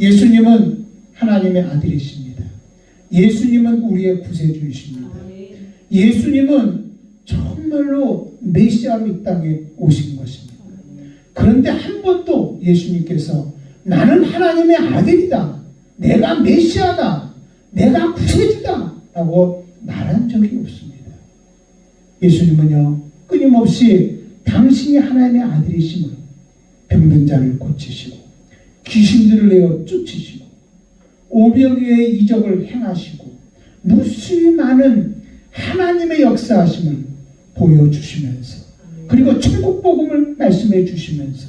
예수님은 하나님의 아들이십니다. 예수님은 우리의 구세주이십니다. 예수님은 정말로 메시아로 이 땅에 오신 것입니다. 그런데 한 번도 예수님께서 나는 하나님의 아들이다, 내가 메시아다, 내가 구세주다 라고 말한 적이 없습니다. 예수님은요, 끊임없이 당신이 하나님의 아들이심을 병든 자를 고치시고 귀신들을 내어 쫓으시고 오병이어의 이적을 행하시고 무수히 많은 하나님의 역사하심을 보여주시면서, 그리고 천국복음을 말씀해 주시면서,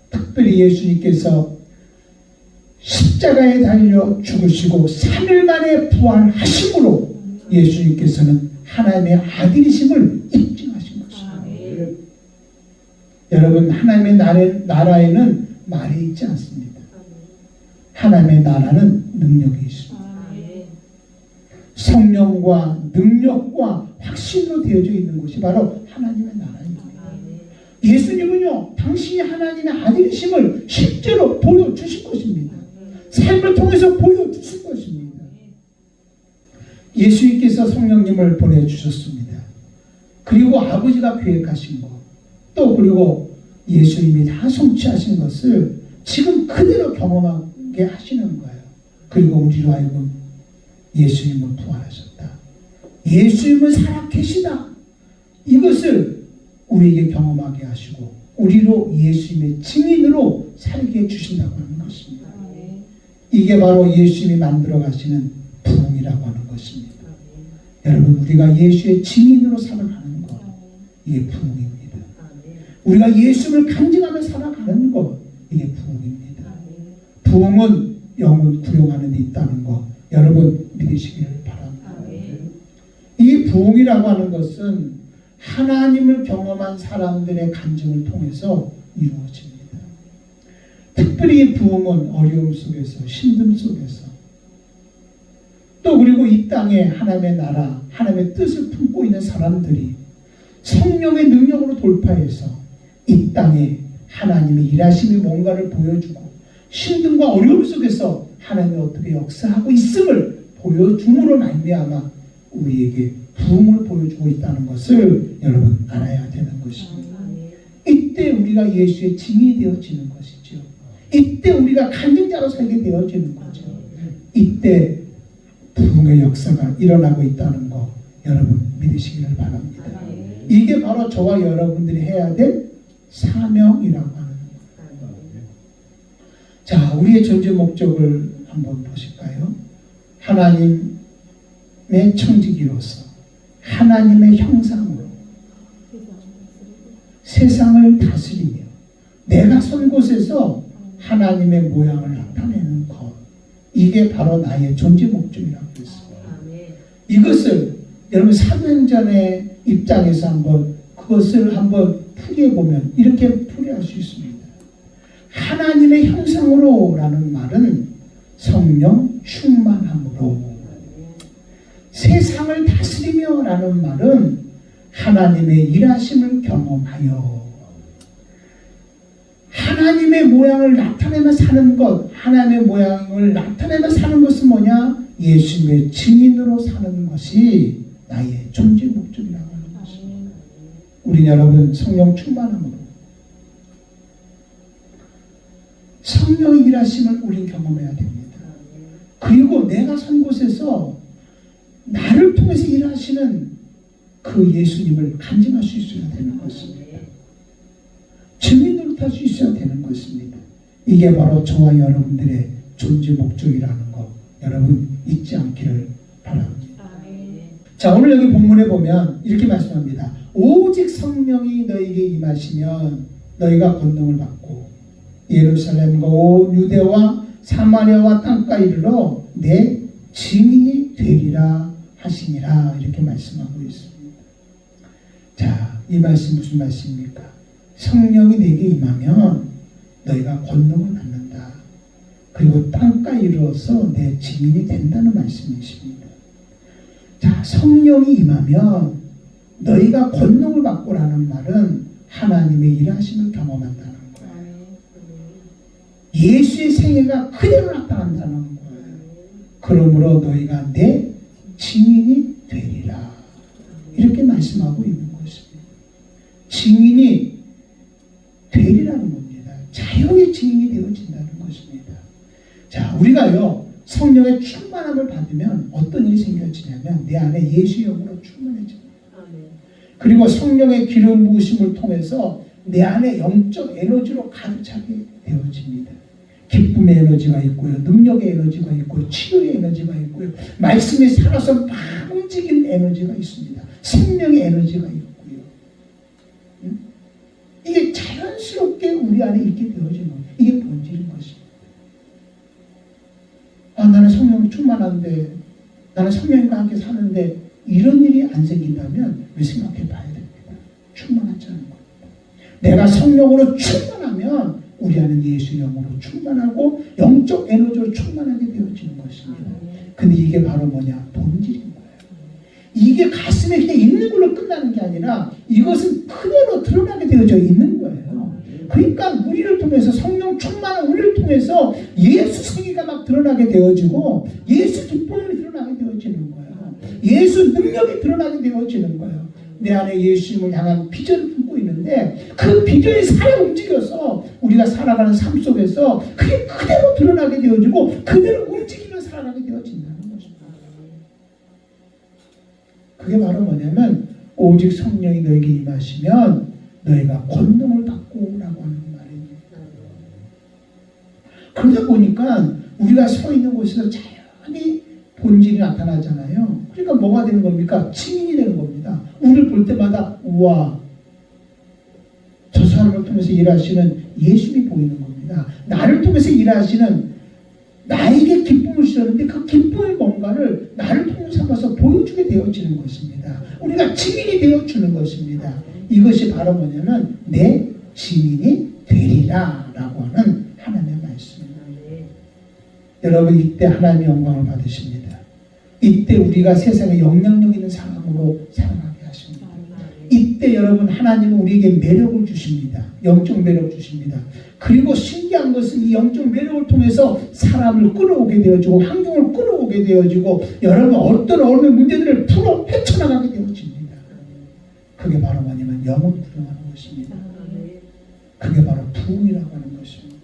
특별히 예수님께서 십자가에 달려 죽으시고 3일 만에 부활하심으로 예수님께서는 하나님의 아들이심을 입증하신 것입니다. 여러분, 하나님의 나라에는 말이 있지 않습니다. 하나님의 나라는 능력이 있습니다. 성령과 능력과 확신으로 되어져 있는 것이 바로 하나님의 나라입니다. 예수님은요, 당신이 하나님의 아들이심을 실제로 보여주신 것입니다. 삶을 통해서 보여주신 것입니다. 예수님께서 성령님을 보내주셨습니다. 그리고 아버지가 계획하신 것, 또 그리고 예수님이 다 성취하신 것을 지금 그대로 경험하게 하시는 거예요. 그리고 우리로 하여금 예수님은 부활하셨다, 예수님은 살아계시다, 이것을 우리에게 경험하게 하시고 우리로 예수님의 증인으로 살게 해주신다고 하는 것입니다. 이게 바로 예수님이 만들어 가시는 부흥이라고 하는 것입니다. 여러분, 우리가 예수의 증인으로 살아가는 것, 이게 부흥입니다. 우리가 예수를 간증하며 살아가는 것, 이게 부흥입니다. 부흥은 영혼 구용하는 데 있다는 것, 여러분 믿으시기를 바랍니다. 이 부흥이라고 하는 것은 하나님을 경험한 사람들의 간증을 통해서 이루어집니다. 특별히 부흥은 어려움 속에서, 힘듦 속에서, 또 그리고 이 땅에 하나님의 나라, 하나님의 뜻을 품고 있는 사람들이 성령의 능력으로 돌파해서 이 땅에 하나님의 일하심이 뭔가를 보여주고 힘듦과 어려움 속에서 하나님이 어떻게 역사하고 있음을 보여줌으로 말미암아 우리에게 부흥을 보여주고 있다는 것을 여러분 알아야 되는 것입니다. 이때 우리가 예수의 증인이 되어지는 것이죠. 이때 우리가 간증자로 살게 되어지는 거죠. 이때 부흥의 역사가 일어나고 있다는 것, 여러분 믿으시기를 바랍니다. 이게 바로 저와 여러분들이 해야 될 사명이라고 하는 거예요. 자, 우리의 존재 목적을 한번 보실까요? 하나님의 청지기로서 하나님의 형상으로 세상을 다스리며 내가 선 곳에서 하나님의 모양을 나타내는 것, 이게 바로 나의 존재 목적이라고 했습니다. 이것을 여러분 사도행전의 입장에서 한번 그것을 한번 풀이해보면 이렇게 풀이할 수 있습니다. 하나님의 형상으로 라는 말은 성령 충만함으로, 세상을 다스리며 라는 말은 하나님의 일하심을 경험하여 하나님의 모양을 나타내며 사는 것, 하나님의 모양을 나타내며 사는 것은 뭐냐? 예수님의 증인으로 사는 것이 나의 존재 목적이라고 하는 것입니다. 우리 여러분 성령 충만함으로 성령의 일하심을 우린 경험해야 됩니다. 그리고 내가 선 곳에서 나를 통해서 일하시는 그 예수님을 간증할 수 있어야 되는 것입니다. 증인 노릇할 수 있어야 되는 것입니다. 이게 바로 저와 여러분들의 존재 목적이라는 것, 여러분 잊지 않기를 바랍니다. 자, 오늘 여기 본문에 보면 이렇게 말씀합니다. 오직 성령이 너에게 임하시면 너희가 권능을 받고 예루살렘과 온 유대와 사마리아와 땅까지 이르러 내 증인이 되리라 하시니라, 이렇게 말씀하고 있습니다. 자, 이 말씀 무슨 말씀입니까? 성령이 내게 임하면 너희가 권능을 받는다. 그리고 땅까지 이르러서 내 증인이 된다는 말씀이십니다. 자, 성령이 임하면 너희가 권능을 받고라는 말은 하나님의 일하심을 경험한다는 거예요. 예수의 생애가 그대로 나타난다는 거예요. 그러므로 너희가 내 증인이 되리라. 이렇게 말씀하고 있는 것입니다. 증인이 되리라는 겁니다. 자유의 증인이 되어진다는 것입니다. 자, 우리가요, 성령의 충만함을 받으면 어떤 일이 생겨지냐면 내 안에 예수의 영으로 충만해집니다. 그리고 성령의 기름 부으심을 통해서 내 안에 영적 에너지로 가득 차게 되어집니다. 기쁨의 에너지가 있고요, 능력의 에너지가 있고요, 치유의 에너지가 있고요, 말씀이 살아서 막 움직이는 에너지가 있습니다. 생명의 에너지가 있고요. 이게 자연스럽게 우리 안에 있게 되어지는 거예요. 이게 본질인 것입니다. 나는 성령 충만한데, 나는 성령과 함께 사는데 이런 일이 안 생긴다면 우리 생각해 봐야 됩니다. 충만하지 않은 겁니다. 내가 성령으로 충만하면 우리 안은 예수 영으로 충만하고 영적 에너지로 충만하게 되어지는 것입니다. 근데 이게 바로 뭐냐? 본질인 거예요. 이게 가슴에 그냥 있는 걸로 끝나는 게 아니라 이것은 그대로 드러나게 되어져 있는 거예요. 그러니까 우리를 통해서 성령 충만한 우리를 통해서 예수 생애가 막 드러나게 되어지고 예수 기쁨이 드러나게 되어지는 거예요. 예수 능력이 드러나게 되어지는 거예요. 내 안에 예수님을 향한 비전을 품고 있는데 그 비전이 살아 움직여서 우리가 살아가는 삶 속에서 그게 그대로 드러나게 되어지고 그대로 움직이며 살아가게 되어진다는 것입니다. 그게 바로 뭐냐면 오직 성령이 너에게 임하시면 너희가 권능을 받고 라고 하는 말입니다. 그러다 보니까 우리가 서 있는 곳에서 자연히 본질이 나타나잖아요. 그러니까 뭐가 되는 겁니까? 증인이 되는 겁니다. 우리를 볼 때마다 우와, 저 사람을 통해서 일하시는 예수님이 보이는 겁니다. 나를 통해서 일하시는 나에게 기쁨을 주셨는데 그 기쁨의 뭔가를 나를 통해 삼아서 보여주게 되어지는 것입니다. 우리가 증인이 되어주는 것입니다. 이것이 바로 뭐냐면 내 증인이 되리라 라고 하는 하나님의 말씀입니다. 여러분, 이때 하나님의 영광을 받으십니다. 이때 우리가 세상에 영향력 있는 사람으로 살아가게 하십니다. 이때 여러분, 하나님은 우리에게 매력을 주십니다. 영적 매력 주십니다. 그리고 신기한 것은 이 영적 매력을 통해서 사람을 끌어오게 되어지고 환경을 끌어오게 되어지고 여러분 어떤 어려운 문제들을 풀어 헤쳐나가게 되어집니다. 그게 바로 뭐냐면 영으로 들어가는 것입니다. 그게 바로 부흥이라고 하는 것입니다.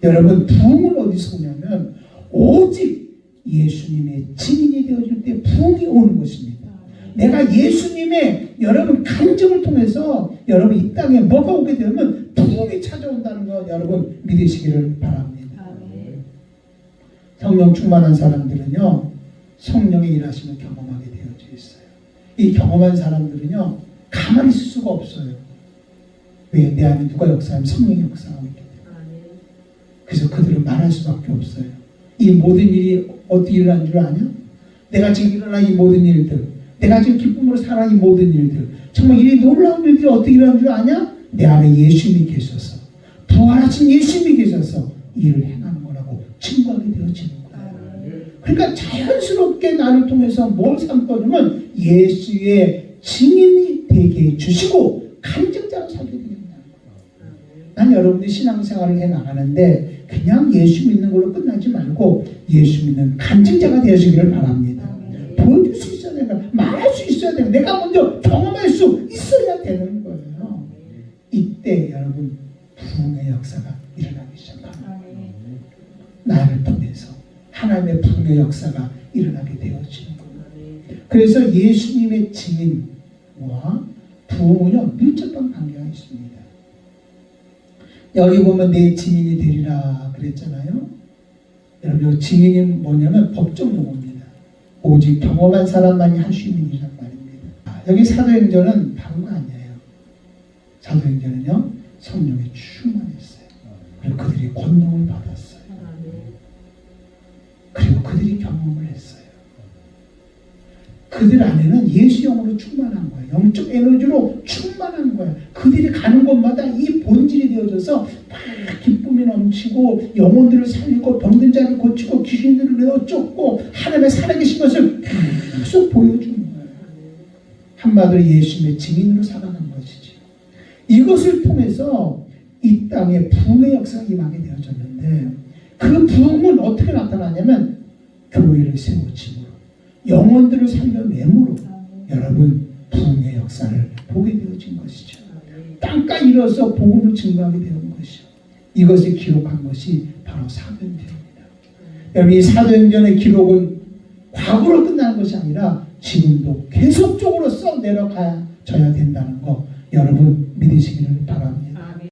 여러분, 부흥을 어디서 오냐면 오직 예수님의 증인이 되어질 때 부흥이 오는 것입니다. 내가 예수님의 여러분 간증을 통해서 여러분 이 땅에 뭐가 오게 되면 부흥이 찾아온다는 것 여러분 믿으시기를 바랍니다. 성령 충만한 사람들은요, 성령의 일하심을 경험하게 되어져 있어요. 이 경험한 사람들은요, 가만히 있을 수가 없어요. 왜? 내 안에 누가 역사하면 성령이 역사하고 있기 때문에. 그래서 그들은 말할 수밖에 없어요. 이 모든 일이 어떻게 일어난 줄 아냐? 내가 지금 일어난 이 모든 일들, 내가 지금 기쁨으로 살아가는 이 모든 일들, 정말 이 놀라운 일들이 어떻게 일어난 줄 아냐? 내 안에 예수님이 계셔서, 부활하신 예수님이 계셔서 일을 행하는 거라고 증거하게 되어지는 거예요. 그러니까 자연스럽게 나를 통해서 뭘 삼거냐면 예수의 증인이 되게 해주시고 간증자로 살게 되겠다는 거예요. 난 여러분들이 신앙생활을 해나가는데 그냥 예수 믿는 걸로 끝나지 말고 예수 믿는 간증자가 되시기를 바랍니다. 보여줄 수 있어야 되는, 말할 수 있어야 되는, 내가 먼저 경험할 수 있어야 되는 거예요. 이때 여러분 부흥의 역사가 일어나기 시작합니다. 나를 통해서 하나님의 부흥의 역사가 일어나게 되어지는 겁니다. 그래서 예수님의 증인과 부흥은요 밀접한 관계가 있습니다. 여기 보면 내 증인이 되리라 그랬잖아요. 여러분, 증인이 뭐냐면 법적 용어입니다. 오직 경험한 사람만이 할 수 있는 일이란 말입니다. 여기 사도행전은 다른 거 아니에요. 사도행전은요 성령에 충만했어요. 그리고 그들이 권능을 받았어요. 그리고 그들이 경험을 했어요. 그들 안에는 예수 영으로 충만한 거예요. 영적 에너지로 충만한 거예요. 그들이 가는 곳마다 이 본질이 되어져서 막 기쁨이 넘치고 영혼들을 살리고 병든 자를 고치고 귀신들을 내어 쫓고 하나님의 살아계신 것을 계속 보여주는 거예요. 한마디로 예수님의 증인으로 살아가는 것이지. 이것을 통해서 이 땅에 부흥의 역사가 임하게 되어졌는데 그 부흥은 어떻게 나타나냐면 교회를 세워짐으로 영혼들을 살려내므로 여러분 부흥의 역사를 보게 되어진 것이죠. 땅가 일어서 복음을 증거하게 되는 것이죠. 이것을 기록한 것이 바로 사도행전입니다. 여러분 이 사도행전의 기록은 과거로 끝나는 것이 아니라 지금도 계속적으로 써 내려가야 된다는 거 여러분 믿으시기를 바랍니다.